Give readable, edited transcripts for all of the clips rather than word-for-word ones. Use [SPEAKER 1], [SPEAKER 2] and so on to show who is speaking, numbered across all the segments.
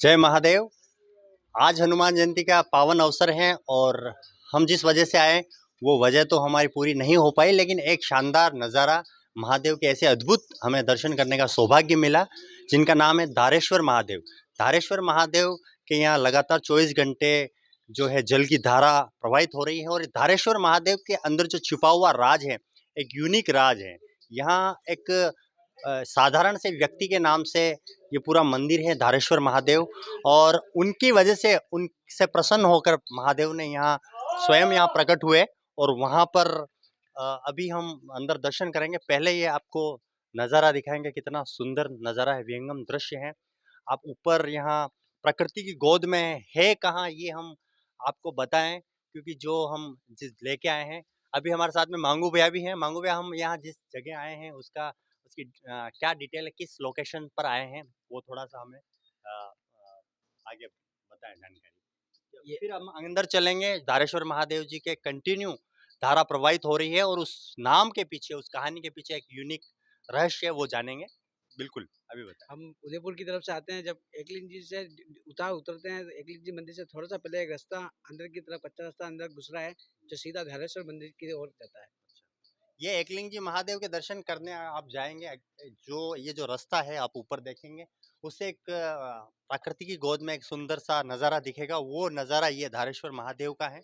[SPEAKER 1] जय महादेव। आज हनुमान जयंती का पावन अवसर है और हम जिस वजह से आए वो वजह तो हमारी पूरी नहीं हो पाई, लेकिन एक शानदार नज़ारा महादेव के ऐसे अद्भुत हमें दर्शन करने का सौभाग्य मिला, जिनका नाम है धारेश्वर महादेव। धारेश्वर महादेव के यहाँ लगातार 24 घंटे जो है जल की धारा प्रवाहित हो रही है और धारेश्वर महादेव के अंदर जो छुपा हुआ राज है, एक यूनिक राज है। यहाँ एक साधारण से व्यक्ति के नाम से ये पूरा मंदिर है धारेश्वर महादेव, और उनकी वजह से उनसे प्रसन्न होकर महादेव ने यहाँ स्वयं यहाँ प्रकट हुए। और वहाँ पर अभी हम अंदर दर्शन करेंगे। पहले ये आपको नज़ारा दिखाएंगे, कितना सुंदर नज़ारा है, विहंगम दृश्य है। आप ऊपर यहाँ प्रकृति की गोद में है कहाँ ये हम आपको बताएं, क्योंकि जो हम जिस लेके आए हैं, अभी हमारे साथ में मांगू भैया भी हैं। मांगू भैया, हम यहाँ जिस जगह आए हैं उसकी क्या डिटेल है, किस लोकेशन पर आए हैं, वो थोड़ा सा हमें आगे बताएं जानकारी। फिर हम अंदर चलेंगे। धारेश्वर महादेव जी के कंटिन्यू धारा प्रवाहित हो रही है और उस नाम के पीछे, उस कहानी के पीछे एक यूनिक रहस्य है, वो जानेंगे। बिल्कुल, अभी बताएं।
[SPEAKER 2] हम उदयपुर की तरफ से आते हैं। जब एकलिंग जी से उतरते हैं, एकलिंग जी मंदिर से थोड़ा सा पहले एक रास्ता अंदर की तरफ, कच्चा रास्ता अंदर घुस रहा है, जो सीधा धारेश्वर मंदिर की ओर जाता है।
[SPEAKER 1] ये एकलिंग जी महादेव के दर्शन करने आप जाएंगे, जो ये जो रास्ता है आप ऊपर देखेंगे, उससे एक प्रकृति की गोद में एक सुंदर सा नज़ारा दिखेगा। वो नज़ारा ये धारेश्वर महादेव का है।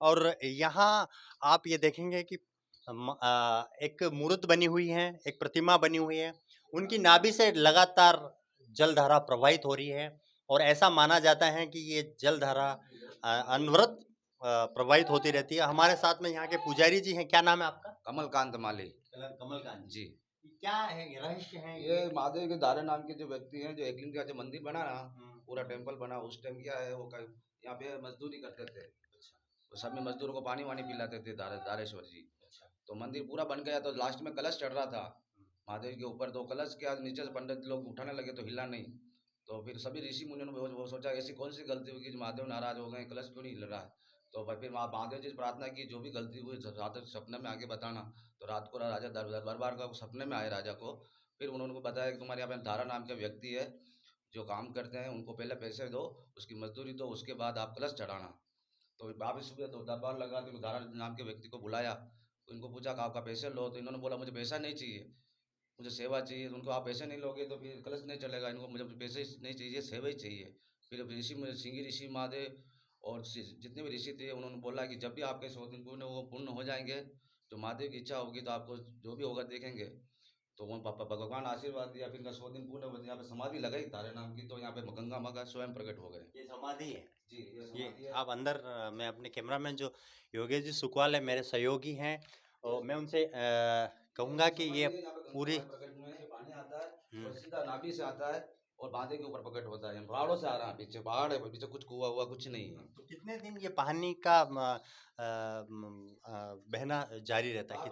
[SPEAKER 1] और यहाँ आप ये देखेंगे कि एक मूर्त बनी हुई है, एक प्रतिमा बनी हुई है। उनकी नाभि से लगातार जलधारा प्रवाहित हो रही है और ऐसा माना जाता है कि ये जलधारा अनवरत प्रवाहित होती रहती है। हमारे साथ में यहाँ के पुजारी जी हैं। क्या नाम है आपका?
[SPEAKER 3] कमलकांत माली।
[SPEAKER 1] कमलकांत
[SPEAKER 3] जी।
[SPEAKER 1] क्या है ये रहस्य है?
[SPEAKER 3] ये महादेव के धारे नाम के जो व्यक्ति हैं, जो एकलिंग का जो मंदिर बना ना, पूरा टेम्पल बना, उस टाइम क्या है, वो यहाँ पे मजदूरी करते थे। तो सब में मजदूरों को पानी वानी पिलाते थे धारेश्वर जी। तो मंदिर पूरा बन गया, तो लास्ट में कलश चढ़ रहा था महादेव के ऊपर। तो कलश के आज नीचे से पंडित लोग उठाने लगे तो हिला नहीं। तो फिर सभी ऋषि मुनियों ने वो सोचा ऐसी कौन सी गलती होगी जो महादेव नाराज हो गए, कलश क्यों नहीं हिल रहा है। तो फिर महादेव जी से प्रार्थना की, जो भी गलती हुई रात सपने में आके बताना। तो रात को राजा दरबार का सपने में आए राजा को। फिर उन्होंने बताया कि तुम्हारे यहाँ पे धारा नाम के व्यक्ति है जो काम करते हैं, उनको पहले पैसे दो, उसकी मजदूरी दो, उसके बाद आप कलश चढ़ाना। तो वापिस सुबह तो दरबार लगा, तो धारा नाम के व्यक्ति को बुलाया। तो इनको पूछा कि आपका पैसे लो। तो इन्होंने बोला मुझे पैसा नहीं चाहिए, मुझे सेवा चाहिए। तो उनको आप पैसे नहीं लोगे तो फिर कलश नहीं चलेगा, इनको मुझे पैसे नहीं चाहिए, सेवा ही चाहिए। फिर ऋषि में सिंगी ऋषि महादेव और जितने भी ऋषि थे, उन्होंने बोला कि जब भी आपके 100 दिन पूर्ण हो जाएंगे, जो महादेव की इच्छा होगी, तो आपको जो भी होगा देखेंगे। तो वो भगवान आशीर्वाद दिया। फिर 100 दिन पूर्ण हुए, यहाँ पे समाधि लगाई तारे नाम की। तो यहाँ पे गंगा माँ का स्वयं प्रकट हो गए।
[SPEAKER 1] ये समाधि है
[SPEAKER 3] जी, ये
[SPEAKER 1] ये।
[SPEAKER 3] समाधि है।
[SPEAKER 1] आप अंदर मैं अपने कैमरामैन जो योगेश जी सुकवाल है, मेरे सहयोगी हैं, और मैं उनसे कहूँगा कि ये पूरी
[SPEAKER 3] प्रकट हुए हैं, पानी आता है और सीधा नाभि से आता है और बांधे के ऊपर प्रकट होता है। पहाड़ों से आ रहा है, पीछे पहाड़ है, पीछे कुछ कुआ हुआ कुछ नहीं है।
[SPEAKER 1] तो कितने दिन ये पानी का बहना जारी रहता है?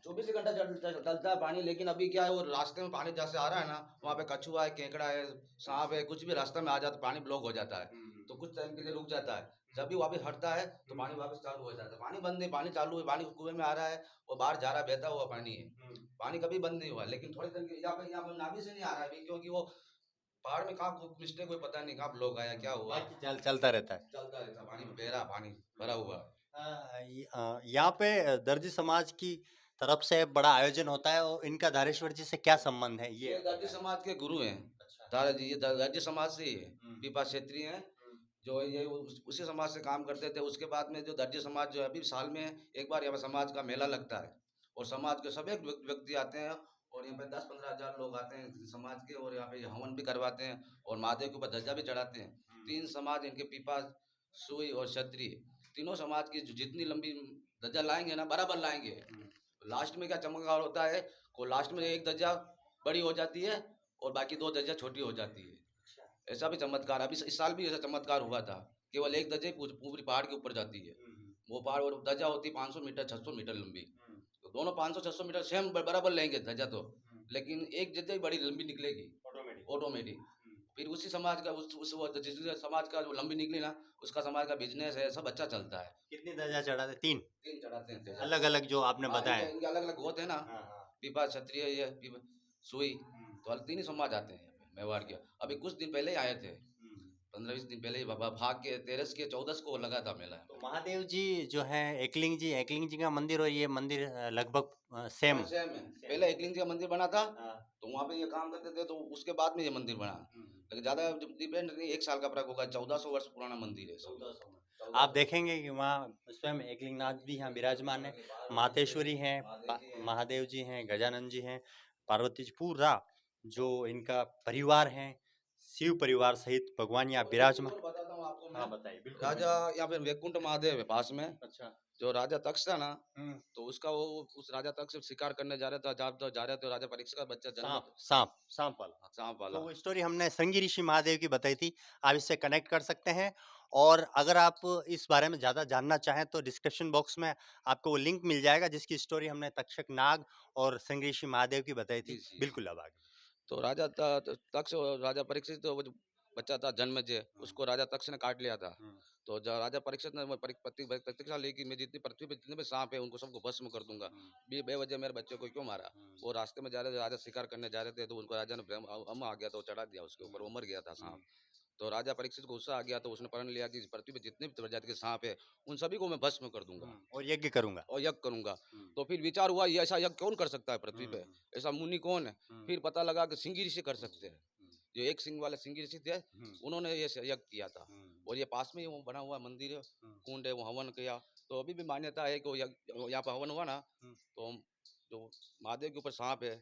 [SPEAKER 3] 24 घंटा चलता है पानी। लेकिन अभी क्या है, वो रास्ते में पानी जैसे आ रहा है ना, वहाँ पे कछुआ है, केकड़ा है, सांप है, कुछ भी रास्ते में आ जाता है, पानी ब्लॉक हो जाता है। तो कुछ टाइम के लिए रुक जाता है। जब भी वापस हटता है तो पानी वापस चालू हो जाता है। पानी बंद नहीं, पानी चालू है। पानी कुएं में आ रहा है और बाहर जा रहा है, बहता हुआ पानी है। पानी कभी बंद नहीं हुआ। लेकिन थोड़ी देर के यहाँ पे नाभि से नहीं आ रहा है अभी, क्योंकि वो पहाड़ में कहाँ मिस्टेक कोई पता नहीं, कहाँ लोग आया, क्या हुआ।
[SPEAKER 1] चलता रहता है।
[SPEAKER 3] चलता रहता पानी में, बह रहा पानी भरा हुआ।
[SPEAKER 1] यहाँ पे दर्जी समाज की तरफ से बड़ा आयोजन होता है, और इनका धारेश्वर जी से क्या संबंध है
[SPEAKER 3] ये दर्जी समाज के गुरु हैं। दादा जी, ये दर्जी समाज से ही है, पीपा क्षेत्रीय हैं, जो ये उसी समाज से काम करते थे। उसके बाद में जो दर्जी समाज जो अभी साल में एक बार यहाँ पे समाज का मेला लगता है, और समाज के सभी व्यक्ति आते हैं, और यहाँ पे 10-15 हजार लोग आते हैं समाज के, और यहाँ पे हवन भी करवाते हैं और महादेव के ऊपर ध्वजा भी चढ़ाते हैं। 3 समाज इनके, पीपा, सुई और क्षत्रिय, तीनों समाज की जितनी लंबी ध्वजा लाएंगे ना, बराबर लाएंगे। लास्ट में क्या चमत्कार होता है, को लास्ट में एक ध्वजा बड़ी हो जाती है और बाकी 2 ध्वजा छोटी हो जाती है। ऐसा भी चमत्कार अभी इस साल भी ऐसा चमत्कार हुआ था। केवल एक ध्वजा पूरी पहाड़ के ऊपर जाती है। वो पहाड़ और ध्वजा होती है 500 मीटर 600 मीटर लंबी। तो दोनों 500-600 मीटर सेम बराबर लेंगे ध्वजा, तो लेकिन एक ध्वजा ही बड़ी लंबी निकलेगी ऑटोमेटिक। फिर उसी समाज का जिस समाज का जो लंबी निकली ना, उसका समाज का बिजनेस है, सब अच्छा चलता है।
[SPEAKER 1] कितनी ध्वजा चढ़ाते? 3
[SPEAKER 3] चढ़ाते हैं
[SPEAKER 1] अलग अलग जो आपने बताया।
[SPEAKER 3] इनके अलग अलग होते हैं ना। पीपा, क्षत्रिय, ये सुई, तो 3 ही समाज आते हैं यहाँ पे मेवाड़ के। अभी कुछ दिन पहले ही आए थे। 15-20 दिन पहले ही भाग के 13 के 14 को लगा था मेला।
[SPEAKER 1] तो महादेव जी जो है एकलिंग जी का मंदिर और ये मंदिर लगभग सेम।
[SPEAKER 3] सेम है। पहले एकलिंग जी का मंदिर बना था, तो वहाँ पे ये काम करते थे, तो उसके बाद में ये मंदिर बना। लेकिन ज़्यादा डिपेंड नहीं, 1 साल का फर्क होगा। 1400 वर्ष पुराना मंदिर है।
[SPEAKER 1] 1400 में आप देखेंगे कि वहाँ स्वयं एकलिंगनाथ भी यहाँ विराजमान है, मातेश्वरी हैं, महादेव जी हैं, गजानन जी हैं, पार्वती जी, पूरा जो इनका परिवार है, शिव परिवार सहित भगवान यहाँ विराजमान।
[SPEAKER 3] और बताता हूँ आपको मैं।
[SPEAKER 1] हाँ बताइए, बिल्कुल
[SPEAKER 3] राजा यहाँ पे वैकुंठ महादेव है पास में।
[SPEAKER 1] अच्छा।
[SPEAKER 3] जो राजा तक्ष था ना,
[SPEAKER 1] हम्म।
[SPEAKER 3] तो उसका वो उस राजा तक्ष से शिकार करने जा रहा था, जब तो जा रहे थे, राजा परीक्षित का बच्चा जन्म
[SPEAKER 1] सांप वाला।
[SPEAKER 3] सांप
[SPEAKER 1] तो
[SPEAKER 3] वाला।
[SPEAKER 1] वो स्टोरी हमने संगी ऋषि महादेव की बताई थी, आप इससे कनेक्ट कर सकते हैं। और अगर आप इस बारे में ज़्यादा जानना चाहें तो डिस्क्रिप्शन बॉक्स में आपको वो लिंक मिल जाएगा, जिसकी स्टोरी हमने तक्षक नाग और संगी ऋषि महादेव की बताई
[SPEAKER 3] जी
[SPEAKER 1] थी।
[SPEAKER 3] जी।
[SPEAKER 1] बिल्कुल, अब आगे।
[SPEAKER 3] तो राजा तक्ष और राजा परीक्षित, तो वो जो बच्चा था जन्मेजय, उसको राजा तक्ष ने काट लिया था। तो जब राजा परीक्षित ने वो प्रतिज्ञा ली कि मैं जितनी पृथ्वी पे जितने भी सांप है उनको सबको भस्म कर दूंगा, बेवजह मेरे बच्चे को क्यों मारा। वो रास्ते में जा रहे थे, राजा शिकार करने जा रहे थे, तो उनको राजा ने अम आ गया, तो चढ़ा दिया उसके ऊपर, वो मर गया था सांप। तो राजा परीक्षित को गुस्सा आ गया, तो उसने प्रण लिया कि इस पृथ्वी पे जितने भी प्रजाति के सांप है उन सभी को मैं भस्म कर दूंगा
[SPEAKER 1] और यज्ञ करूंगा।
[SPEAKER 3] और यज्ञ करूंगा। तो फिर विचार हुआ, ये ऐसा यज्ञ कौन कर सकता है पृथ्वी पे, ऐसा मुनि कौन है। फिर पता लगा कि सिंह ऋषि कर सकते हैं। जो एक सिंह वाले सिंह ऋषि थे, उन्होंने ये यज्ञ किया था। और ये पास में ही वो बना हुआ मंदिर है, कुंड है, वो हवन किया। तो अभी भी मान्यता है कि यहाँ पर हवन हुआ ना, तो जो महादेव के ऊपर सांप है,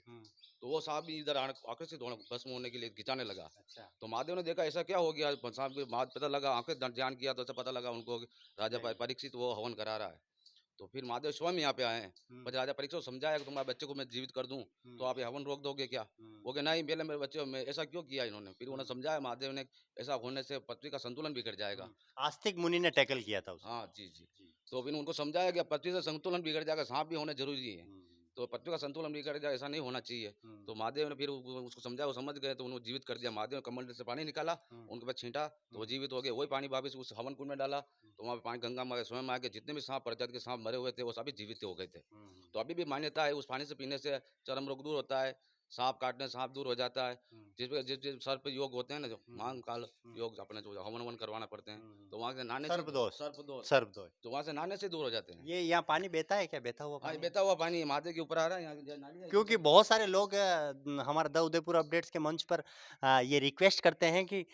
[SPEAKER 3] तो वो सांप भी इधर आकर्षित होने भस्म होने के लिए खिंचाने लगा।
[SPEAKER 1] अच्छा।
[SPEAKER 3] तो महादेव ने देखा ऐसा क्या हो गया, सांप के पता लगा, आंखें ध्यान किया तो ऐसा पता लगा उनको कि राजा परीक्षित वो हवन करा रहा है। तो फिर महादेव स्वयं यहाँ पे आए हैं। पर राजा परीक्षित को समझाया कि तुम्हारे बच्चे को मैं जीवित कर दूं, तो आप ये हवन रोक दोगे क्या। वो कहे नहीं, पहले मेरे बच्चे में ऐसा क्यों किया इन्होंने। फिर उन्हें समझाया महादेव ने, ऐसा होने से पृथ्वी का संतुलन बिगड़ जाएगा।
[SPEAKER 1] आस्तिक मुनि ने टैकल किया था उसे।
[SPEAKER 3] हाँ जी जी। तो फिर उनको समझाया कि पृथ्वी से संतुलन बिगड़ जाएगा, सांप भी होने जरूरी है। तो पृथ्वी का संतुलन बिगड़ जाए, ऐसा नहीं होना चाहिए। तो महादेव ने फिर उसको समझाया, वो समझ गए, तो उन्होंने जीवित कर दिया। महादेव ने कमंडल से पानी निकाला, उनके पास छींटा, तो वो जीवित हो गए। वही पानी वापिस उस हवन कुंड में डाला, तो वहाँ पे पानी गंगा में स्वयं आ गए। जितने भी सांप प्रजाति के सांप मरे हुए थे वो सभी जीवित हो गए थे। तो अभी भी मान्यता है उस पानी से पीने से चर्म रोग दूर होता है, सांप काटने से सांप दूर हो जाता है। जिस सर पे योग होते हैं ना, जो मांग काल योग, अपने जो हवन वन करवाना पड़ते हैं, तो वहाँ से नहाने से
[SPEAKER 1] सर्पदोष
[SPEAKER 3] तो वहाँ से नहाने से दूर हो जाते हैं।
[SPEAKER 1] ये यहाँ पानी बहता है क्या, बहता हुआ
[SPEAKER 3] हाँ,
[SPEAKER 1] पानी?
[SPEAKER 3] ये बहता हुआ पानी महादेव के ऊपर आ रहा है, यहाँ नाली है।
[SPEAKER 1] क्योंकि बहुत सारे लोग हमारा द उदयपुर अपडेट्स के मंच पर ये रिक्वेस्ट करते हैं कि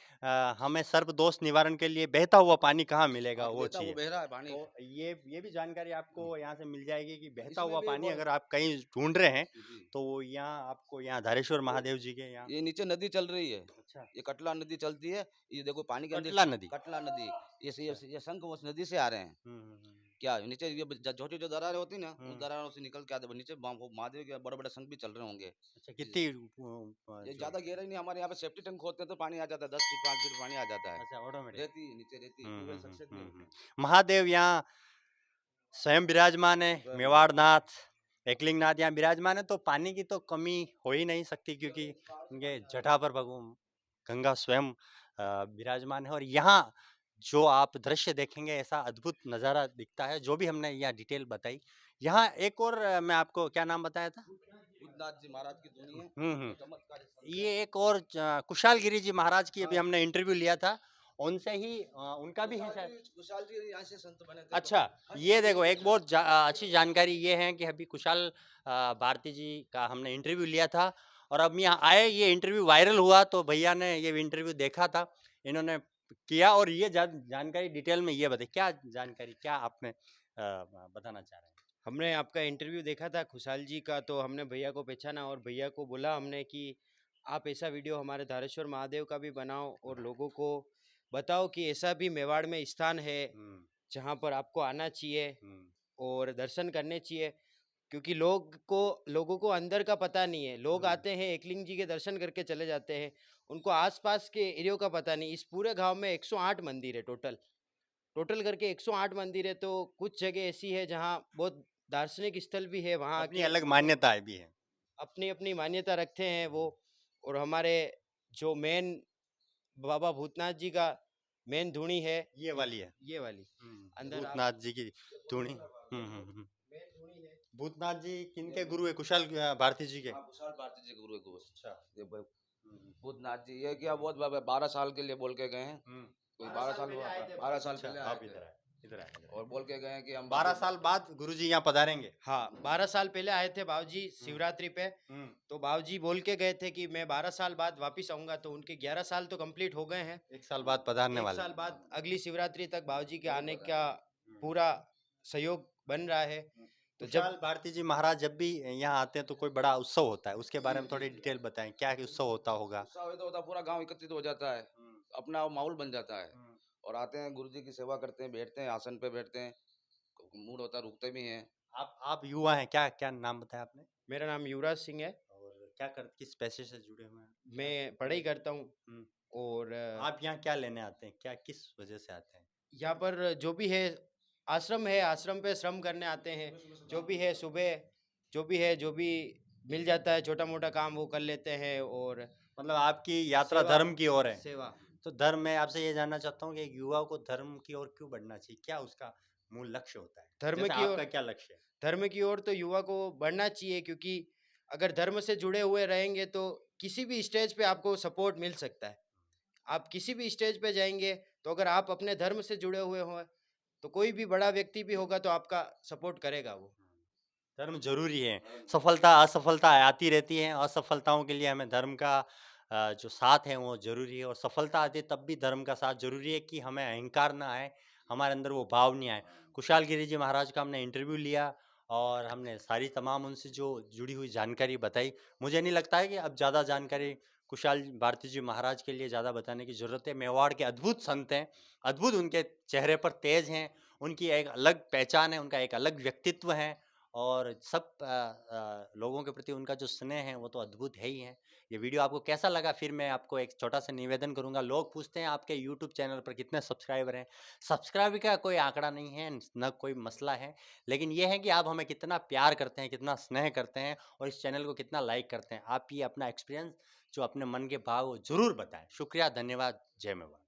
[SPEAKER 1] हमें सर्पदोष निवारण के लिए बहता हुआ पानी कहाँ मिलेगा,
[SPEAKER 3] हाँ,
[SPEAKER 1] वो
[SPEAKER 3] बहता वो
[SPEAKER 1] चाहिए।
[SPEAKER 3] बह रहा है पानी।
[SPEAKER 1] तो ये भी जानकारी आपको यहाँ से मिल जाएगी कि बहता
[SPEAKER 3] इसमें
[SPEAKER 1] हुआ
[SPEAKER 3] भी
[SPEAKER 1] पानी
[SPEAKER 3] वो
[SPEAKER 1] अगर आप कहीं ढूंढ रहे हैं
[SPEAKER 3] जी।
[SPEAKER 1] तो वो यहाँ आपको यहाँ धारेश्वर महादेव जी के यहाँ।
[SPEAKER 3] ये नीचे नदी चल रही है,
[SPEAKER 1] अच्छा।
[SPEAKER 3] ये कटला नदी चलती है। ये देखो पानी के अंदर
[SPEAKER 1] कटला नदी।
[SPEAKER 3] कटला नदी, ये शंख उस नदी से आ रहे हैं।
[SPEAKER 1] हम्म।
[SPEAKER 3] क्या नीचे ये छोटी जो दरारें होती ना, उस दरारों से निकल के आते नीचे वो महादेव के बड़े बड़े शंख भी चल रहे होंगे।
[SPEAKER 1] अच्छा, कितनी
[SPEAKER 3] ये
[SPEAKER 1] जो
[SPEAKER 3] ज्यादा गहरा ही नहीं, हमारे यहाँ पे सेफ्टी टैंक खोदते हैं तो पानी आ जाता है, 10 फीट 5 फीट पानी आ जाता है।
[SPEAKER 1] अच्छा ऑटोमेटिक।
[SPEAKER 3] रहती है नीचे, रहती है, ट्यूबवेल सक्सेस नहीं होते।
[SPEAKER 1] महादेव यहाँ स्वयं विराजमान है, मेवाड़नाथ एकलिंगनाथ यहाँ विराजमान है, तो पानी की तो कमी हो ही नहीं सकती, क्योंकि इनके जटा पर भगवान गंगा स्वयं विराजमान है। और यहाँ जो आप दृश्य देखेंगे ऐसा अद्भुत नज़ारा दिखता है, जो भी हमने यहाँ डिटेल बताई। यहाँ एक और मैं आपको क्या नाम बताया था?
[SPEAKER 3] बुद्धनाथ जी महाराज की धुनी है,
[SPEAKER 1] हम्म।
[SPEAKER 3] चमत्कारी संत है।
[SPEAKER 1] ये एक और कुशाल गिरी जी महाराज की अभी हमने इंटरव्यू लिया था, उनसे ही उनका भी है शायद।
[SPEAKER 3] कुशाल जी यहाँ से संत बने थे।
[SPEAKER 1] अच्छा, ये देखो एक बहुत अच्छी जानकारी ये है कि अभी कुशाल भारती जी का हमने इंटरव्यू लिया था, और अब यहाँ आए, ये इंटरव्यू वायरल हुआ तो भैया ने ये इंटरव्यू देखा था, इन्होंने किया, और ये जानकारी डिटेल में ये बताइए, क्या जानकारी, क्या आपने बताना चाह रहे हैं?
[SPEAKER 4] हमने आपका इंटरव्यू देखा था खुशाल जी का, तो हमने भैया को पहचाना और भैया को बोला हमने कि आप ऐसा वीडियो हमारे धारेश्वर महादेव का भी बनाओ और लोगों को बताओ कि ऐसा भी मेवाड़ में स्थान है जहाँ पर आपको आना चाहिए और दर्शन करने चाहिए। क्योंकि लोगों को अंदर का पता नहीं है। लोग आते हैं एकलिंग जी के दर्शन करके चले जाते हैं, उनको आसपास के एरियो का पता नहीं। इस पूरे गांव में 108 मंदिर है टोटल करके 108 मंदिर है। तो कुछ जगह ऐसी है जहाँ बहुत दार्शनिक स्थल भी है, वहाँ
[SPEAKER 1] अपनी
[SPEAKER 4] आके
[SPEAKER 1] अलग मान्यताएं भी है।
[SPEAKER 4] अपनी अपनी मान्यता रखते हैं वो। और हमारे जो मेन बाबा भूतनाथ जी का मेन धुनी है
[SPEAKER 1] ये वाली है,
[SPEAKER 4] ये वाली अंदर
[SPEAKER 1] भूतनाथ जी की धुनी।
[SPEAKER 4] मेन धुनी है।
[SPEAKER 1] भूतनाथ जी किनके गुरु है? कुशाल भारती जी के।
[SPEAKER 3] हाँ, कुशाल भारती जी के गुरु है।
[SPEAKER 1] अच्छा।
[SPEAKER 3] ये भूतनाथ जी ये क्या बहुत 12 साल के लिए बोल के गए हैं, कोई 12 साल
[SPEAKER 1] अच्छा,
[SPEAKER 3] पहले
[SPEAKER 1] आप
[SPEAKER 3] आए थे
[SPEAKER 1] इधर आए
[SPEAKER 3] और बोल के गए हैं कि हम
[SPEAKER 1] 12 साल बाद गुरुजी यहाँ पधारेंगे।
[SPEAKER 4] हाँ, 12 साल पहले आए थे बाबूजी शिवरात्रि पे। तो बाबूजी बोल के गए थे कि मैं 12 साल बाद वापिस आऊंगा, तो उनके 11 साल तो कंप्लीट हो गए हैं।
[SPEAKER 1] 1 साल बाद पधारने
[SPEAKER 4] एक
[SPEAKER 1] वाले
[SPEAKER 4] साल बाद अगली शिवरात्रि तक बाबूजी के आने का पूरा सहयोग बन रहा है। तो
[SPEAKER 1] कुशाल
[SPEAKER 4] जब
[SPEAKER 1] भारती जी महाराज जब भी यहाँ आते हैं तो कोई बड़ा उत्सव होता है, उसके बारे में थोड़ी डिटेल बताएं, क्या उत्सव होता होगा?
[SPEAKER 3] उत्साह तो होता पूरा गांव एकत्रित हो जाता है, अपना माहौल बन जाता है और आते हैं गुरु जी की सेवा करते हैं, बैठते हैं आसन पे बैठते हैं, मूड होता है रुकते भी हैं।
[SPEAKER 1] आप युवा हैं, क्या क्या नाम बताया आपने?
[SPEAKER 4] मेरा नाम युवराज सिंह है,
[SPEAKER 1] और क्या कर किस पेशे से जुड़े हुए हैं?
[SPEAKER 4] मैं पढ़ाई करता हूँ।
[SPEAKER 1] हम्म,
[SPEAKER 4] और
[SPEAKER 1] आप यहाँ क्या लेने आते हैं, क्या किस वजह से आते हैं?
[SPEAKER 4] यहाँ पर जो भी है आश्रम पे श्रम करने आते हैं। जो भी है सुबह जो भी मिल जाता है छोटा मोटा काम वो कर लेते हैं। और
[SPEAKER 1] मतलब आपकी यात्रा
[SPEAKER 4] सेवा
[SPEAKER 1] धर्म की ओर है।
[SPEAKER 4] सेवा
[SPEAKER 1] तो धर्म में आपसे ये जानना चाहता हूँ कि एक युवा को धर्म की ओर क्यों बढ़ना चाहिए, क्या उसका मूल लक्ष्य होता है?
[SPEAKER 4] धर्म
[SPEAKER 1] जैसे
[SPEAKER 4] की ओर
[SPEAKER 1] आपका क्या लक्ष्य है?
[SPEAKER 4] धर्म की ओर तो युवा को बढ़ना चाहिए, क्योंकि अगर धर्म से जुड़े हुए रहेंगे तो किसी भी स्टेज पे आपको सपोर्ट मिल सकता है। आप किसी भी स्टेज पे जाएंगे तो अगर आप अपने धर्म से जुड़े हुए हो तो कोई भी बड़ा व्यक्ति भी होगा तो आपका सपोर्ट करेगा वो।
[SPEAKER 1] धर्म जरूरी है। सफलता असफलता आती रहती है, असफलताओं के लिए हमें धर्म का जो साथ है वो जरूरी है, और सफलता आती है तब भी धर्म का साथ जरूरी है कि हमें अहंकार ना आए, हमारे अंदर वो भाव नहीं आए। कुशाल गिरी जी महाराज का हमने इंटरव्यू लिया और हमने सारी तमाम उनसे जो जुड़ी हुई जानकारी बताई। मुझे नहीं लगता है कि अब ज़्यादा जानकारी कुशाल भारती जी महाराज के लिए ज़्यादा बताने की ज़रूरत है। मेवाड़ के अद्भुत संत हैं, अद्भुत, उनके चेहरे पर तेज हैं, उनकी एक अलग पहचान है, उनका एक अलग व्यक्तित्व है, और सब लोगों के प्रति उनका जो स्नेह है वो तो अद्भुत है ही है। ये वीडियो आपको कैसा लगा, फिर मैं आपको एक छोटा सा निवेदन करूंगा। लोग पूछते हैं आपके यूट्यूब चैनल पर कितने सब्सक्राइबर हैं। सब्सक्राइबर का कोई आंकड़ा नहीं है, न कोई मसला है, लेकिन ये है कि आप हमें कितना प्यार करते हैं, कितना स्नेह करते हैं, और इस चैनल को कितना लाइक करते हैं। आप ये अपना एक्सपीरियंस जो अपने मन के भाव वो जरूर बताएं। शुक्रिया, धन्यवाद, जय मेवाड़।